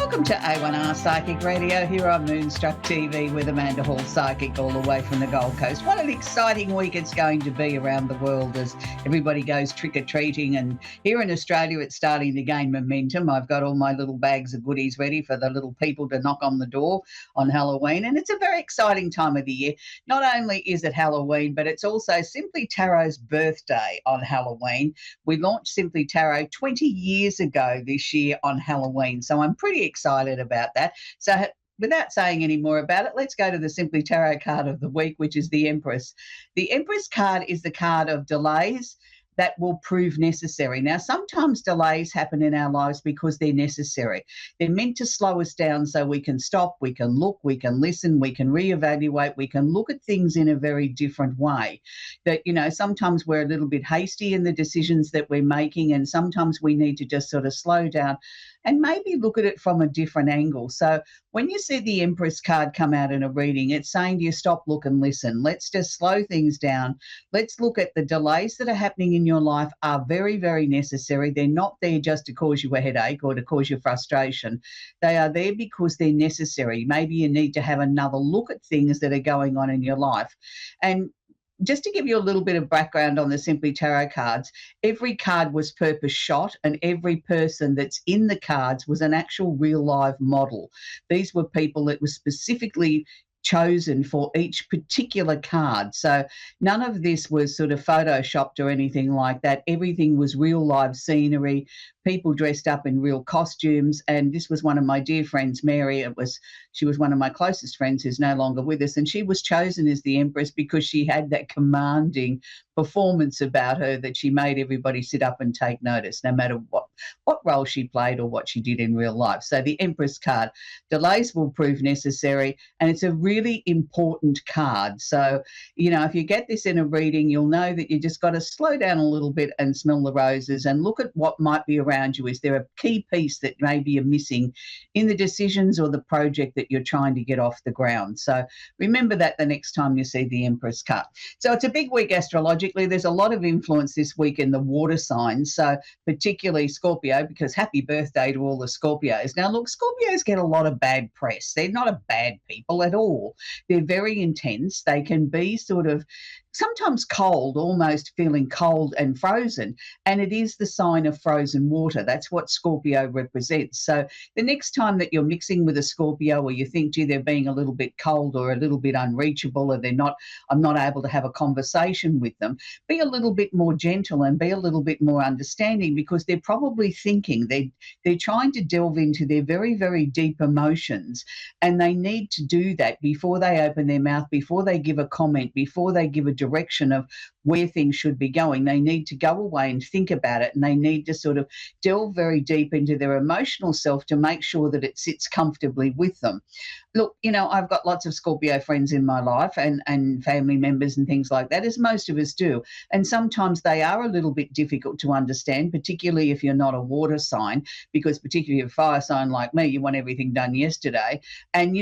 Welcome to A1R Psychic Radio here on Moonstruck TV with Amanda Hall, Psychic, all the way from the Gold Coast. What an exciting week it's going to be around the world as everybody goes trick-or-treating, and here in Australia it's starting to gain momentum. I've got all my little bags of goodies ready for the little people to knock on the door on Halloween, and it's a very exciting time of the year. Not only is it Halloween, but it's also Simply Tarot's birthday on Halloween. We launched Simply Tarot 20 years ago this year on Halloween, so I'm pretty excited about that. So without saying any more about it, let's go to the Simply Tarot card of the week, which is the Empress. The Empress card is the card of delays that will prove necessary. Now, sometimes delays happen in our lives because they're necessary. They're meant to slow us down so we can stop, we can look, we can listen, we can reevaluate, we can look at things in a very different way. That, sometimes we're a little bit hasty in the decisions that we're making, and sometimes we need to just sort of slow down and maybe look at it from a different angle. So when you see the Empress card come out in a reading, it's saying to you, stop, look and listen. Let's just slow things down. Let's look at the delays that are happening in your life are very, very necessary. They're not there just to cause you a headache or to cause you frustration. They are there because they're necessary. Maybe you need to have another look at things that are going on in your life. And just to give you a little bit of background on the Simply Tarot cards, every card was purpose shot, and every person that's in the cards was an actual real live model. These were people that were specifically chosen for each particular card. So none of this was sort of photoshopped or anything like that. Everything was real live scenery, people dressed up in real costumes. And this was one of my dear friends, Mary. She was one of my closest friends who's no longer with us. And she was chosen as the Empress because she had that commanding performance about her that she made everybody sit up and take notice, no matter what role she played or what she did in real life. So the Empress card, delays will prove necessary, and it's a really important card. So, if you get this in a reading, you'll know that you just got to slow down a little bit and smell the roses and look at what might be around you. Is there a key piece that maybe you're missing in the decisions or the project that you're trying to get off the ground? So remember that the next time you see the Empress card. So it's a big week astrologically. There's a lot of influence this week in the water signs, so particularly Scorpio, because happy birthday to all the Scorpios. Now, look, Scorpios get a lot of bad press. They're not a bad people at all. They're very intense. They can be sort of sometimes cold, almost feeling cold and frozen, and it is the sign of frozen water. That's what Scorpio represents. So the next time that you're mixing with a Scorpio, or you think, gee, they're being a little bit cold or a little bit unreachable, or I'm not able to have a conversation with them, be a little bit more gentle and be a little bit more understanding, because they're probably thinking, they're trying to delve into their very, very deep emotions, and they need to do that before they open their mouth, before they give a comment, before they give a direction of where things should be going. They need to go away and think about it, and they need to sort of delve very deep into their emotional self to make sure that it sits comfortably with them. Look, I've got lots of Scorpio friends in my life and family members and things like that, as most of us do. And sometimes they are a little bit difficult to understand, particularly if you're not a water sign, because particularly a fire sign like me, you want everything done yesterday. And,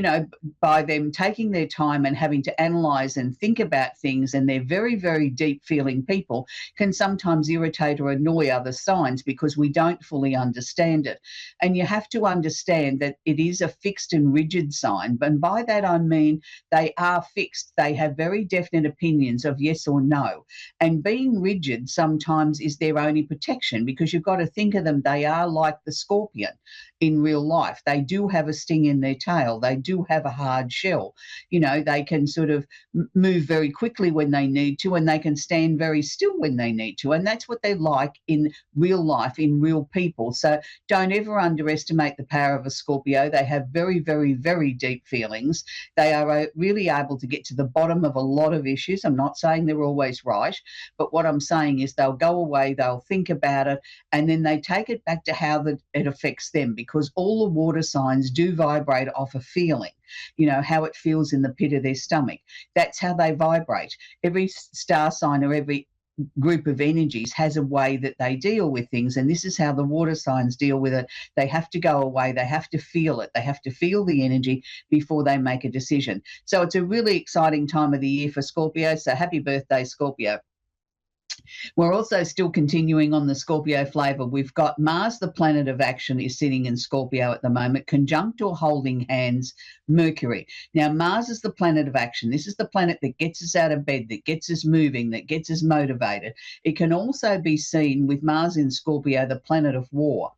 by them taking their time and having to analyse and think about things, and they're very, very deep feeling people, can sometimes irritate or annoy other signs because we don't fully understand it. And you have to understand that it is a fixed and rigid sign. And by that I mean they are fixed. They have very definite opinions of yes or no. And being rigid sometimes is their only protection, because you've got to think of them, they are like the scorpion in real life. They do have a sting in their tail. They do have a hard shell. They can sort of move very quickly when they need to, and they can stand very still when they need to. And that's what they like in real life, in real people. So don't ever underestimate the power of a Scorpio. They have very, very, very deep feelings. They are really able to get to the bottom of a lot of issues. I'm not saying they're always right, but what I'm saying is they'll go away, they'll think about it, and then they take it back to how it affects them, because all the water signs do vibrate off a feeling, how it feels in the pit of their stomach. That's how they vibrate. Every star sign or every group of energies has a way that they deal with things, and this is how the water signs deal with it. They have to go away, they have to feel it, they have to feel the energy before they make a decision. So it's a really exciting time of the year for Scorpio, so happy birthday, Scorpio. We're also still continuing on the Scorpio flavour. We've got Mars, the planet of action, is sitting in Scorpio at the moment, conjunct or holding hands Mercury. Now, Mars is the planet of action. This is the planet that gets us out of bed, that gets us moving, that gets us motivated. It can also be seen with Mars in Scorpio, the planet of war.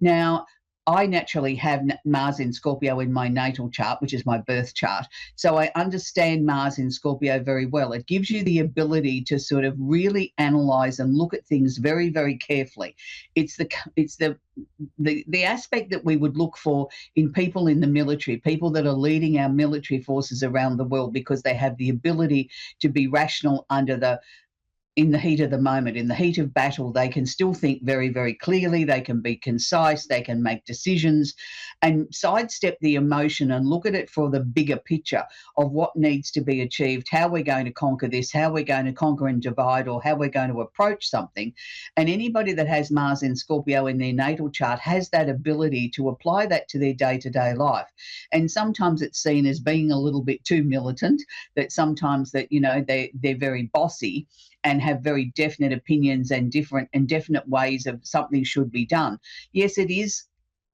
Now, I naturally have Mars in Scorpio in my natal chart, which is my birth chart. So I understand Mars in Scorpio very well. It gives you the ability to sort of really analyze and look at things very, very carefully. It's the aspect that we would look for in people in the military, people that are leading our military forces around the world, because they have the ability to be rational in the heat of the moment, in the heat of battle. They can still think very, very clearly. They can be concise. They can make decisions and sidestep the emotion and look at it for the bigger picture of what needs to be achieved, how we're going to conquer this, how we're going to conquer and divide, or how we're going to approach something. And anybody that has Mars in Scorpio in their natal chart has that ability to apply that to their day-to-day life. And sometimes it's seen as being a little bit too militant, that sometimes that, they're very bossy and have very definite opinions and definite ways of something should be done. Yes, it is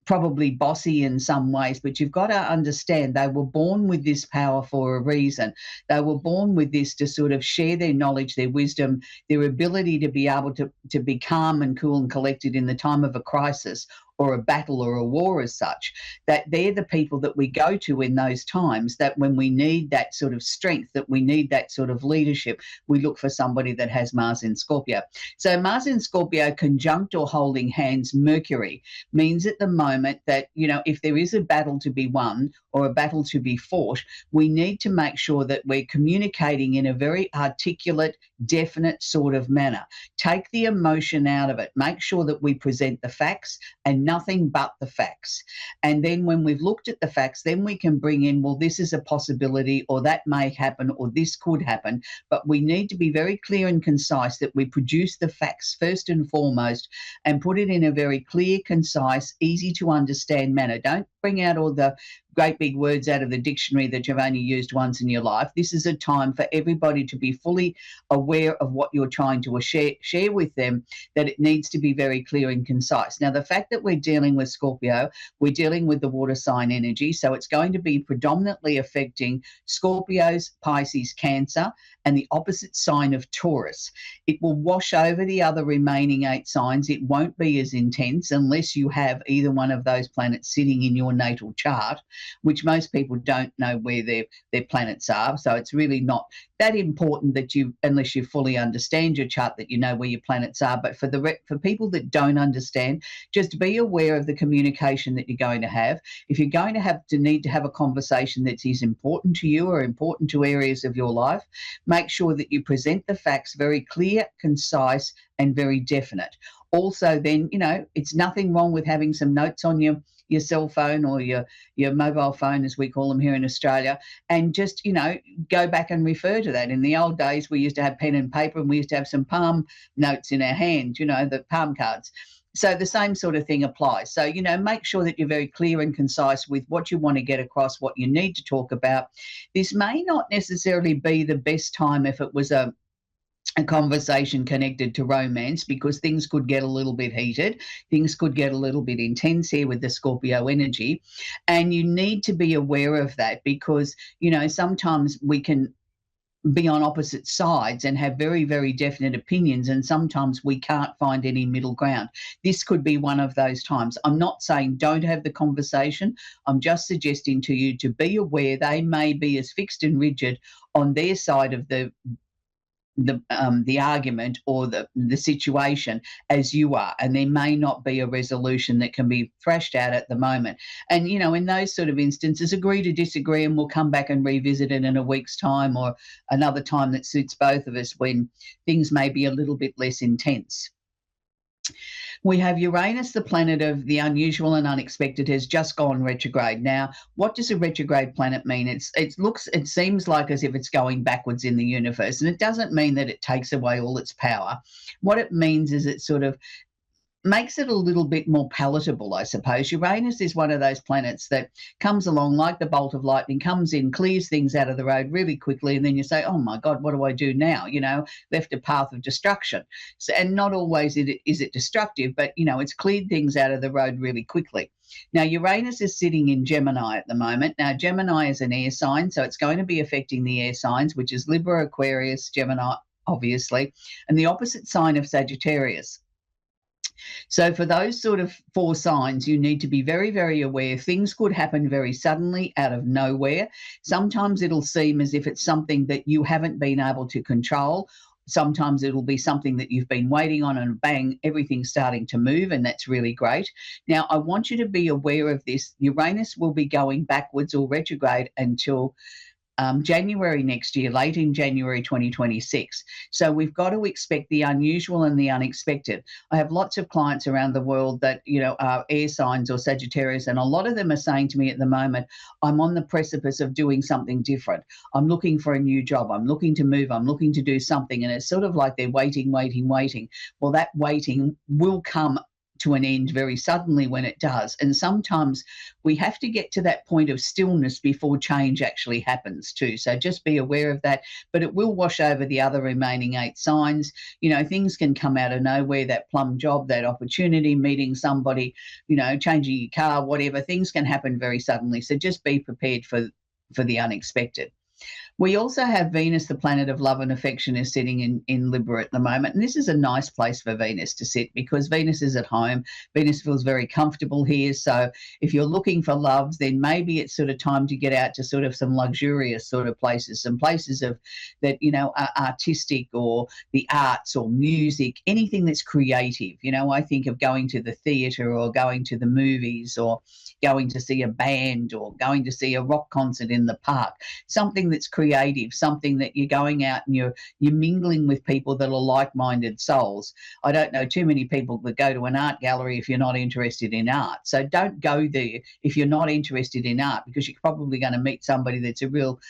probably bossy in some ways, but you've got to understand they were born with this power for a reason. They were born with this to sort of share their knowledge, their wisdom, their ability to be able to be calm and cool and collected in the time of a crisis or a battle or a war as such, that they're the people that we go to in those times, that when we need that sort of strength, that we need that sort of leadership, we look for somebody that has Mars in Scorpio. So Mars in Scorpio conjunct or holding hands Mercury means at the moment that, if there is a battle to be won or a battle to be fought, we need to make sure that we're communicating in a very articulate, definite sort of manner. Take the emotion out of it. Make sure that we present the facts and nothing but the facts. And then when we've looked at the facts, then we can bring in, well, this is a possibility, or that may happen, or this could happen. But we need to be very clear and concise that we produce the facts first and foremost and put it in a very clear, concise, easy to understand manner. Don't bring out all the great big words out of the dictionary that you've only used once in your life. This is a time for everybody to be fully aware of what you're trying to share with them, that it needs to be very clear and concise. Now, the fact that we're dealing with Scorpio, we're dealing with the water sign energy, so it's going to be predominantly affecting Scorpios, Pisces, Cancer, and the opposite sign of Taurus. It will wash over the other remaining 8 signs. It won't be as intense unless you have either one of those planets sitting in your natal chart, which most people don't know where their planets are. So it's really not that important that unless you fully understand your chart, that you know where your planets are. But for people that don't understand, just be aware of the communication that you're going to have. If you're going to need to have a conversation that is important to you or important to areas of your life, make sure that you present the facts very clear, concise, and very definite. Also, then, it's nothing wrong with having some notes on your cell phone or your mobile phone, as we call them here in Australia, and just, go back and refer to that. In the old days, we used to have pen and paper, and we used to have some palm notes in our hand, the palm cards. So the same sort of thing applies. So, make sure that you're very clear and concise with what you want to get across, what you need to talk about. This may not necessarily be the best time if it was a conversation connected to romance, because things could get a little bit heated. Things could get a little bit intense here with the Scorpio energy. And you need to be aware of that, because, sometimes we can be on opposite sides and have very, very definite opinions, and sometimes we can't find any middle ground. This could be one of those times. I'm not saying don't have the conversation. I'm just suggesting to you to be aware they may be as fixed and rigid on their side of the argument or the situation as you are, and there may not be a resolution that can be thrashed out at the moment. And in those sort of instances, agree to disagree, and we'll come back and revisit it in a week's time or another time that suits both of us, when things may be a little bit less intense. We have Uranus, the planet of the unusual and unexpected, has just gone retrograde. Now, what does a retrograde planet mean? It seems like as if it's going backwards in the universe, and it doesn't mean that it takes away all its power. What it means is it sort of makes it a little bit more palatable, I suppose. Uranus is one of those planets that comes along like the bolt of lightning, comes in, clears things out of the road really quickly, and then you say, oh my God, what do I do now? Left a path of destruction. So, and not always is it destructive, but, it's cleared things out of the road really quickly. Now, Uranus is sitting in Gemini at the moment. Now, Gemini is an air sign, so it's going to be affecting the air signs, which is Libra, Aquarius, Gemini, obviously, and the opposite sign of Sagittarius. So for those sort of four signs, you need to be very, very aware. Things could happen very suddenly out of nowhere. Sometimes it'll seem as if it's something that you haven't been able to control. Sometimes it'll be something that you've been waiting on and bang, everything's starting to move, and that's really great. Now, I want you to be aware of this. Uranus will be going backwards or retrograde until January next year, late in January 2026. So we've got to expect the unusual and the unexpected. I have lots of clients around the world that, are air signs or Sagittarius, and a lot of them are saying to me at the moment, I'm on the precipice of doing something different. I'm looking for a new job. I'm looking to move. I'm looking to do something. And it's sort of like they're waiting. Well, that waiting will come to an end very suddenly when it does. And sometimes we have to get to that point of stillness before change actually happens too. So just be aware of that, but it will wash over the other remaining 8 signs. Things can come out of nowhere, that plum job, that opportunity, meeting somebody, changing your car, whatever. Things can happen very suddenly. So just be prepared for the unexpected. We also have Venus, the planet of love and affection, is sitting in Libra at the moment. And this is a nice place for Venus to sit because Venus is at home. Venus feels very comfortable here. So if you're looking for loves, then maybe it's sort of time to get out to sort of some luxurious sort of places, some places that are artistic, or the arts or music, anything that's creative. I think of going to the theatre or going to the movies or going to see a band or going to see a rock concert in the park, something that's creative, something that you're going out and you're mingling with people that are like-minded souls. I don't know too many people that go to an art gallery if you're not interested in art. So don't go there if you're not interested in art, because you're probably going to meet somebody that's a real,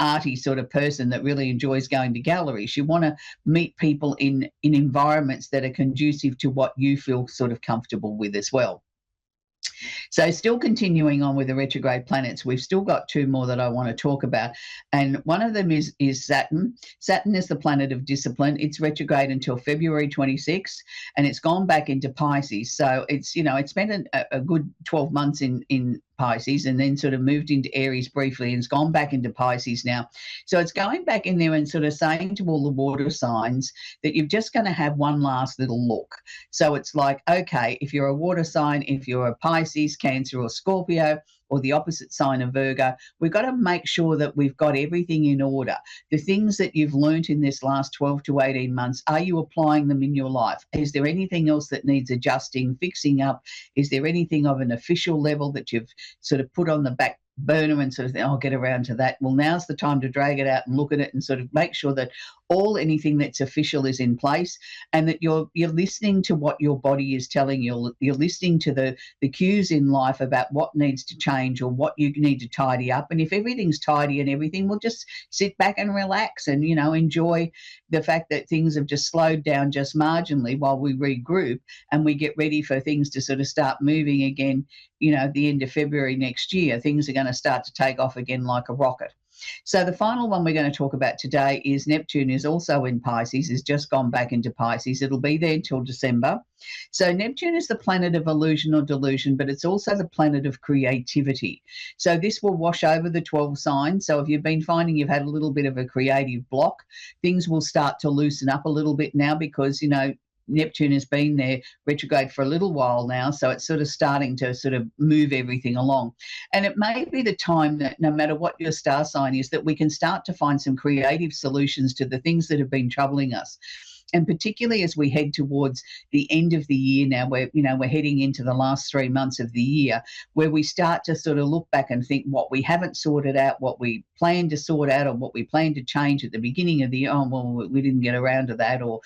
arty sort of person that really enjoys going to galleries. You want to meet people in environments that are conducive to what you feel sort of comfortable with as well. So still continuing on with the retrograde planets, we've still got 2 more that I want to talk about. And one of them is Saturn. Saturn is the planet of discipline. It's retrograde until February 26th, and it's gone back into Pisces. So it's, it spent a good 12 months in Pisces and then sort of moved into Aries briefly and it's gone back into Pisces now. So it's going back in there and sort of saying to all the water signs that you're just going to have one last little look. So it's like, okay, if you're a water sign, if you're a Pisces, Cancer or Scorpio, or the opposite sign of Virgo, we've got to make sure that we've got everything in order. The things that you've learnt in this last 12 to 18 months, are you applying them in your life? Is there anything else that needs adjusting, fixing up? Is there anything of an official level that you've sort of put on the back burner and sort of think, I'll get around to that? Well, now's the time to drag it out and look at it and sort of make sure that anything that's official is in place, and that you're listening to what your body is telling you. You're listening to the cues in life about what needs to change or what you need to tidy up. And if everything's tidy and everything, we'll just sit back and relax and, enjoy the fact that things have just slowed down just marginally while we regroup and we get ready for things to sort of start moving again. At the end of February next year, things are going to start to take off again like a rocket. So the final one we're going to talk about today is Neptune is also in Pisces, has just gone back into Pisces. It'll be there until December. So Neptune is the planet of illusion or delusion, but it's also the planet of creativity. So this will wash over the 12 signs. So if you've been finding you've had a little bit of a creative block, things will start to loosen up a little bit now because, Neptune has been there retrograde for a little while now, so it's sort of starting to sort of move everything along. And it may be the time that no matter what your star sign is, that we can start to find some creative solutions to the things that have been troubling us. And particularly as we head towards the end of the year now, we're heading into the last 3 months of the year, where we start to sort of look back and think what we haven't sorted out, what we plan to sort out, or what we plan to change at the beginning of the year. Oh, well, we didn't get around to that, or,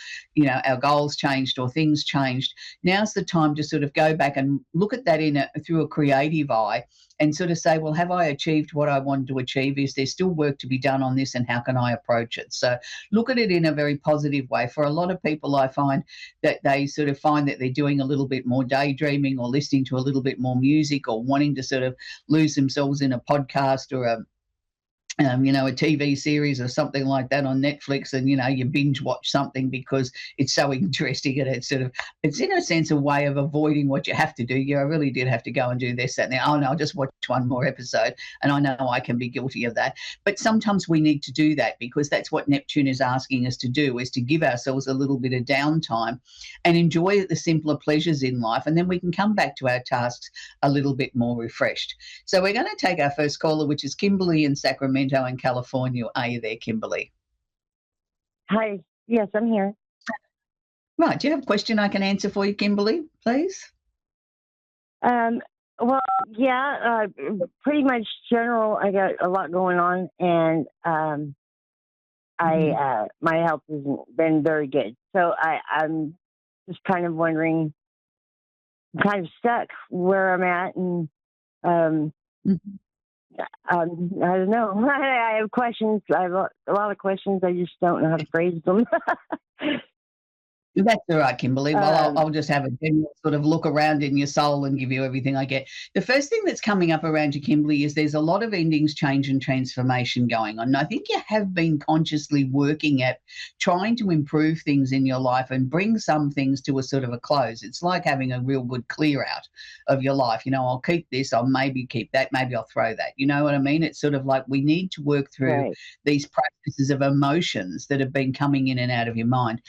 our goals changed or things changed. Now's the time to sort of go back and look at that through a creative eye and sort of say, well, have I achieved what I wanted to achieve? Is there still work to be done on this, and how can I approach it? So look at it in a very positive way. For a lot of people, I find that they sort of find that they're doing a little bit more daydreaming or listening to a little bit more music or wanting to sort of lose themselves in a podcast or a TV series or something like that on Netflix, and you binge watch something because it's so interesting, and it's in a sense a way of avoiding what you have to do. I really did have to go and do this, that, and now. Oh no, I'll just watch one more episode, and I know I can be guilty of that. But sometimes we need to do that because that's what Neptune is asking us to do: is to give ourselves a little bit of downtime and enjoy the simpler pleasures in life, and then we can come back to our tasks a little bit more refreshed. So we're going to take our first caller, which is Kimberly in Sacramento in California. Are you there, Kimberly? Hi. Yes, I'm here. Right. Do you have a question I can answer for you, Kimberly, please? Well, yeah, pretty much general. I got a lot going on, and my health hasn't been very good. So I'm just kind of wondering, I'm kind of stuck where I'm at, and I don't know. I have questions. I have a lot of questions. I just don't know how to phrase them. That's all right, Kimberly. Well, I'll just have a general sort of look around in your soul and give you everything I get. The first thing that's coming up around you, Kimberly, is there's a lot of endings, change and transformation going on. And I think you have been consciously working at trying to improve things in your life and bring some things to a sort of a close. It's like having a real good clear out of your life. I'll keep this, I'll maybe keep that, maybe I'll throw that. You know what I mean? It's sort of like we need to work through these practices of emotions that have been coming in and out of your mind.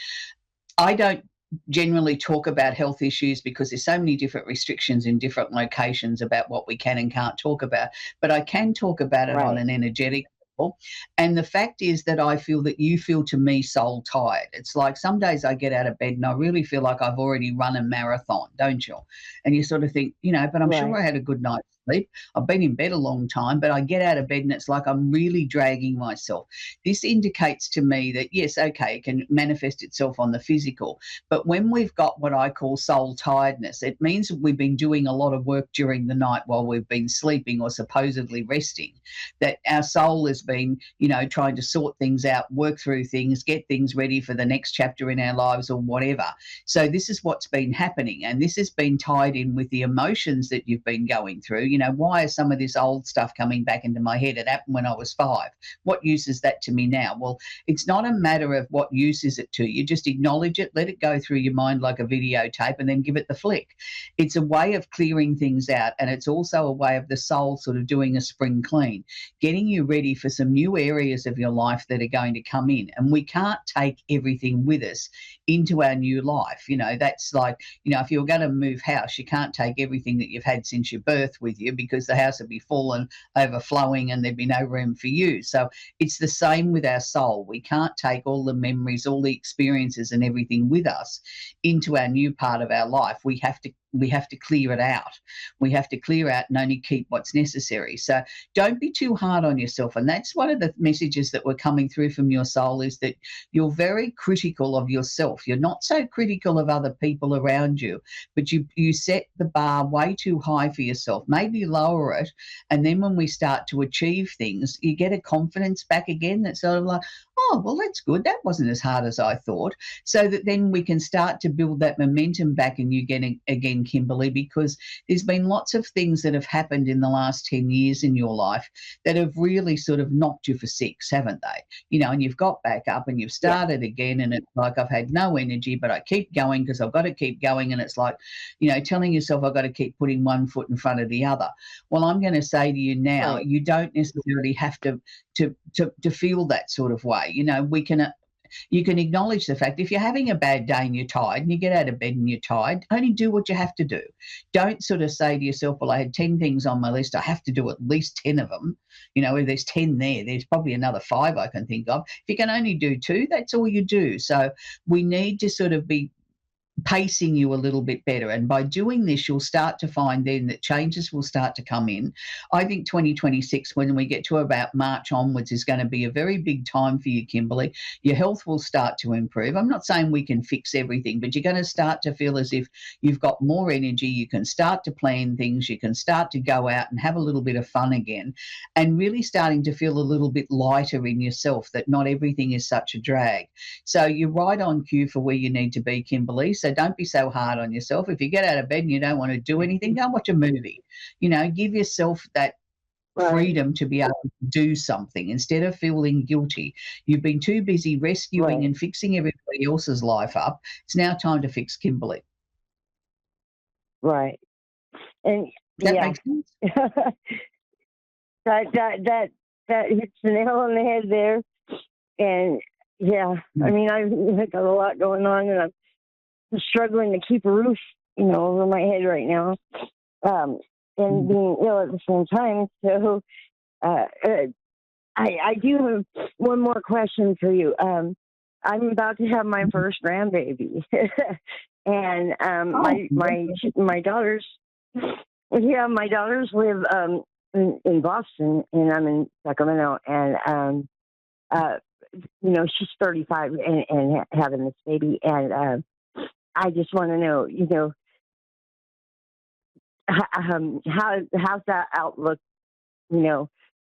I don't generally talk about health issues because there's so many different restrictions in different locations about what we can and can't talk about, but I can talk about it on an energetic level. And the fact is that I feel that you feel, to me, soul tired. It's like some days I get out of bed and I really feel like I've already run a marathon, don't you? And you sort of think, but I'm sure I had a good night's sleep. I've been in bed a long time, but I get out of bed and it's like I'm really dragging myself. This indicates to me that, yes, okay, it can manifest itself on the physical, but when we've got what I call soul tiredness, it means that we've been doing a lot of work during the night while we've been sleeping or supposedly resting, that our soul has been, trying to sort things out, work through things, get things ready for the next chapter in our lives or whatever. So this is what's been happening, and this has been tied in with the emotions that you've been going through. Why is some of this old stuff coming back into my head? It happened when I was 5. What use is that to me now? Well, it's not a matter of what use is it to you. Just acknowledge it, let it go through your mind like a videotape, and then give it the flick. It's a way of clearing things out, and it's also a way of the soul sort of doing a spring clean, getting you ready for some new areas of your life that are going to come in. And we can't take everything with us into our new life. That's like, if you're going to move house, you can't take everything that you've had since your birth with you, because the house would be full and overflowing and there'd be no room for you. So it's the same with our soul. We can't take all the memories, all the experiences and everything with us into our new part of our life. We have to clear it out. We have to clear out and only keep what's necessary. So don't be too hard on yourself. And that's one of the messages that were coming through from your soul, is that you're very critical of yourself. You're not so critical of other people around you, but you set the bar way too high for yourself. Maybe lower it. And then when we start to achieve things, you get a confidence back again that's sort of like, oh, well, that's good. That wasn't as hard as I thought. So that then we can start to build that momentum back in you again, Kimberly, because there's been lots of things that have happened in the last 10 years in your life that have really sort of knocked you for 6, haven't they? And you've got back up and you've started again, and it's like, I've had no energy, but I keep going because I've got to keep going. And it's like, telling yourself I've got to keep putting one foot in front of the other. Well, I'm going to say to you now, you don't necessarily have to feel that sort of way. You can acknowledge the fact if you're having a bad day and you're tired and you get out of bed and you're tired, only do what you have to do. Don't sort of say to yourself, well, I had 10 things on my list, I have to do at least 10 of them. If there's 10 there's probably another 5 I can think of. If you can only do 2, that's all you do. So we need to sort of be pacing you a little bit better. And by doing this, you'll start to find then that changes will start to come in. I think 2026, when we get to about March onwards, is going to be a very big time for you, Kimberly. Your health will start to improve. I'm not saying we can fix everything, but you're going to start to feel as if you've got more energy. You can start to plan things. You can start to go out and have a little bit of fun again, and really starting to feel a little bit lighter in yourself, that not everything is such a drag. So you're right on cue for where you need to be, Kimberly. So don't be so hard on yourself. If you get out of bed and you don't want to do anything, go and watch a movie. Give yourself that freedom to be able to do something instead of feeling guilty. You've been too busy rescuing and fixing everybody else's life up. It's now time to fix Kimberly. Right. And That makes sense. that hits the nail on the head there. And I mean, I've got a lot going on, and I'm struggling to keep a roof, over my head right now, and being ill at the same time. So, I do have one more question for you. I'm about to have my first grandbaby, and my daughters, my daughters live in Boston, and I'm in Sacramento, and she's 35 and having this baby, and I just want to know, how's that outlook,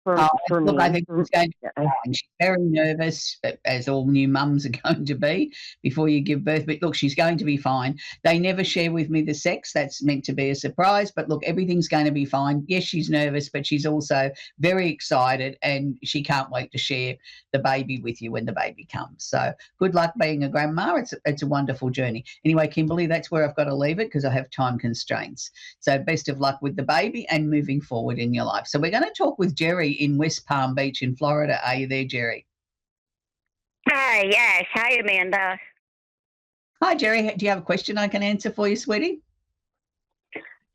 for look, me? I think it's going to be fine. She's very nervous, as all new mums are going to be before you give birth. But look, she's going to be fine. They never share with me the sex. That's meant to be a surprise. But look, everything's going to be fine. Yes, she's nervous, but she's also very excited, and she can't wait to share the baby with you when the baby comes. So good luck being a grandma. It's a wonderful journey. Anyway, Kimberly, that's where I've got to leave it because I have time constraints. So best of luck with the baby and moving forward in your life. So we're going to talk with Jerry in West Palm Beach in Florida. Are you there, Jerry? Hi, yes. Hi, Amanda. Hi, Jerry. Do you have a question I can answer for you, sweetie?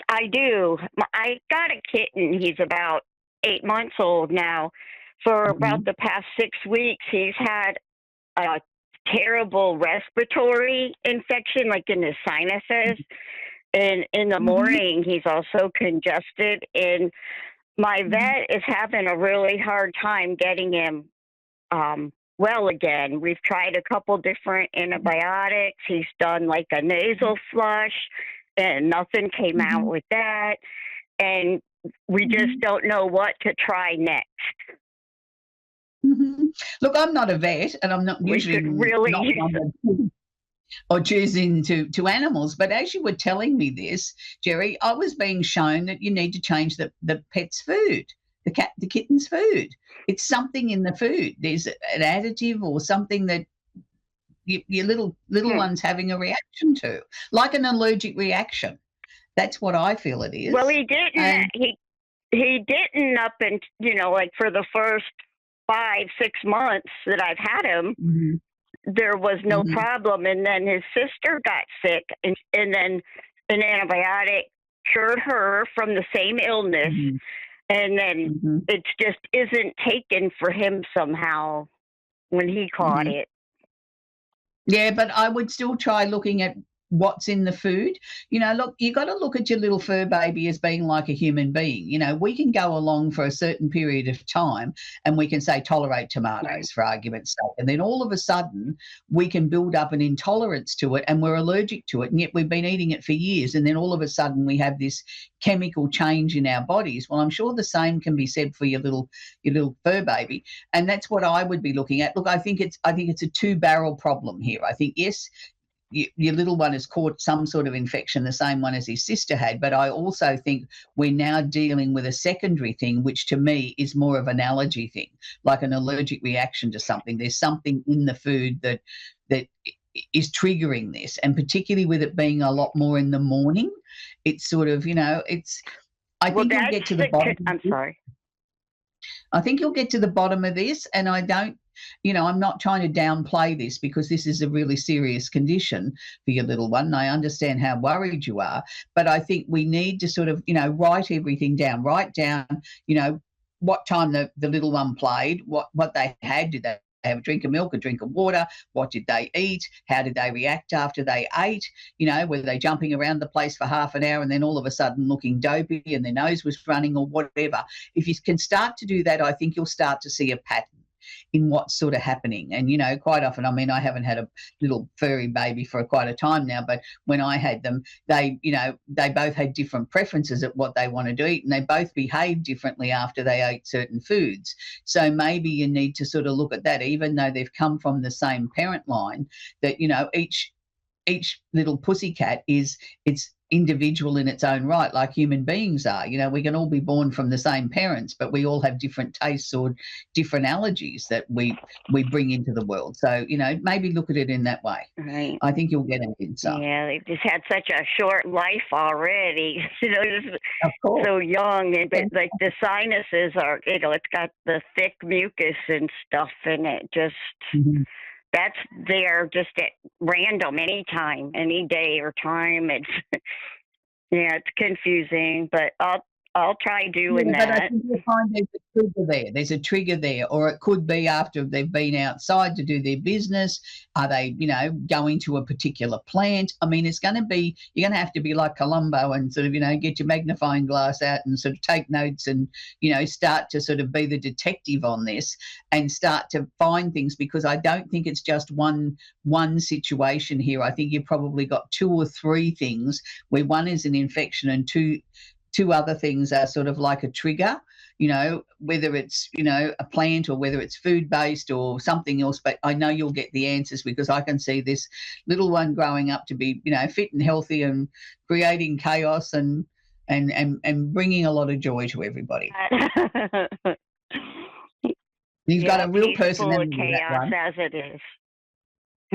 I do. I got a kitten. He's about 8 months old now. For about the past 6 weeks, he's had a terrible respiratory infection, like in his sinuses. And in the morning, he's also congested. And my vet is having a really hard time getting him well again. We've tried a couple different antibiotics. He's done like a nasal flush, and nothing came out with that. And we just don't know what to try next. Look, I'm not a vet, and I'm not usually or choosing to animals. But as you were telling me this, Jerry, I was being shown that you need to change the pet's food, the kitten's food. It's something in the food. There's an additive or something that your little one's having a reaction to, like an allergic reaction. That's what I feel it is. Well, he didn't. He didn't up and like for the first 5-6 months that I've had him. There was no problem, and then his sister got sick, and then an antibiotic cured her from the same illness, and then it just isn't taken for him somehow when he caught it. Yeah, but I would still try looking at what's in the food. Look, you got to look at your little fur baby as being like a human being. We can go along for a certain period of time and we can say tolerate tomatoes for argument's sake. And then all of a sudden we can build up an intolerance to it and we're allergic to it. And yet we've been eating it for years. And then all of a sudden we have this chemical change in our bodies. Well, I'm sure the same can be said for your little fur baby. And that's what I would be looking at. Look, I think it's a two-barrel problem here. I think, yes, your little one has caught some sort of infection, the same one as his sister had. But I also think we're now dealing with a secondary thing, which to me is more of an allergy thing, like an allergic reaction to something. There's something in the food that is triggering this. And particularly with it being a lot more in the morning, it's sort of, I think you'll get to the bottom. I'm sorry. I think you'll get to the bottom of this, and I don't, I'm not trying to downplay this because this is a really serious condition for your little one. And I understand how worried you are, but I think we need to sort of, write everything down. Write down, what time the little one played, what they had. Did they have a drink of milk, a drink of water? What did they eat? How did they react after they ate? Were they jumping around the place for half an hour and then all of a sudden looking dopey and their nose was running or whatever? If you can start to do that, I think you'll start to see a pattern in what's sort of happening. And, quite often, I haven't had a little furry baby for quite a time now, but when I had them, they both had different preferences at what they wanted to eat, and they both behaved differently after they ate certain foods. So maybe you need to sort of look at that, even though they've come from the same parent line, that, each little pussycat it's individual in its own right, like human beings are. We can all be born from the same parents, but we all have different tastes or different allergies that we bring into the world. So, maybe look at it in that way. Right. I think you'll get an insight. Yeah, they've just had such a short life already. Just Of course. so young, and like the sinuses are, it's got the thick mucus and stuff, and it just. Mhm. That's there just at random, anytime, any day or time. It's it's confusing, but I'll try doing But I that. think you'll find there's a trigger there. There's a trigger there, or it could be after they've been outside to do their business. Are they, going to a particular plant? I mean, you're going to have to be like Columbo and sort of, get your magnifying glass out and sort of take notes and, start to sort of be the detective on this and start to find things, because I don't think it's just one situation here. I think you've probably got two or three things where one is an infection and two other things are sort of like a trigger, whether it's, a plant or whether it's food-based or something else. But I know you'll get the answers, because I can see this little one growing up to be, fit and healthy and creating chaos and bringing a lot of joy to everybody. He's got a real he's full of personality, that chaos one. as it is.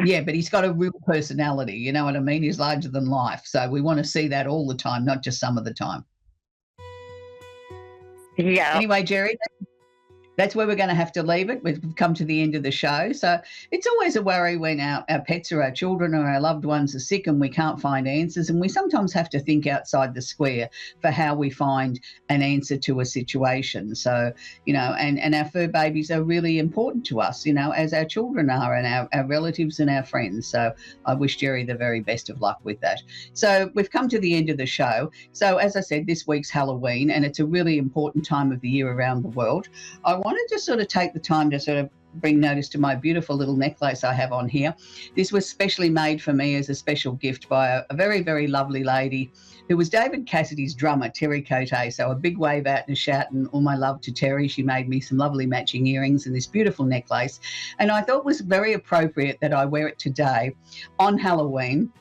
Yeah, but he's got a real personality, you know what I mean? He's larger than life. So we want to see that all the time, not just some of the time. Yeah. Anyway, Jerry, that's where we're going to have to leave it. We've come to the end of the show. So it's always a worry when our pets or our children or our loved ones are sick and we can't find answers. And we sometimes have to think outside the square for how we find an answer to a situation. So, and our fur babies are really important to us, as our children are, and our relatives and our friends. So I wish Jerry the very best of luck with that. So we've come to the end of the show. So as I said, this week's Halloween, and it's a really important time of the year around the world. I wanted to sort of take the time to sort of bring notice to my beautiful little necklace I have on here. This was specially made for me as a special gift by a very, very lovely lady who was David Cassidy's drummer, Terry Cote. So a big wave out and a shout and all my love to Terry. She made me some lovely matching earrings and this beautiful necklace. And I thought it was very appropriate that I wear it today on Halloween,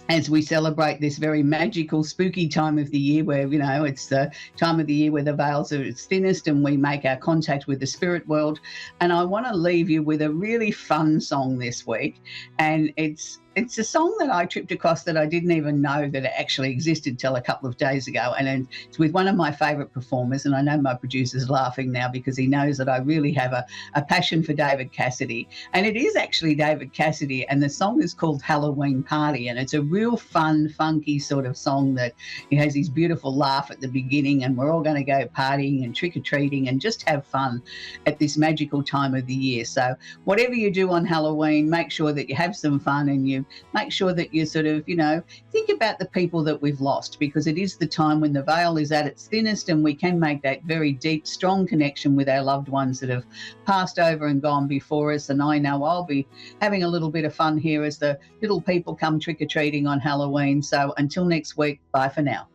as we celebrate this very magical, spooky time of the year where, it's the time of the year where the veils are its thinnest and we make our contact with the spirit world. And I want to leave you with a really fun song this week. And it's a song that I tripped across that I didn't even know that it actually existed till a couple of days ago. And it's with one of my favourite performers. And I know my producer's laughing now because he knows that I really have a passion for David Cassidy. And it is actually David Cassidy. And the song is called Halloween Party. And it's a real fun, funky sort of song that has his beautiful laugh at the beginning. And we're all going to go partying and trick-or-treating and just have fun at this magical time of the year. So whatever you do on Halloween, make sure that you have some fun and you make sure that you sort of, think about the people that we've lost, because it is the time when the veil is at its thinnest and we can make that very deep, strong connection with our loved ones that have passed over and gone before us. And I know I'll be having a little bit of fun here as the little people come trick-or-treating on Halloween. So until next week, bye for now.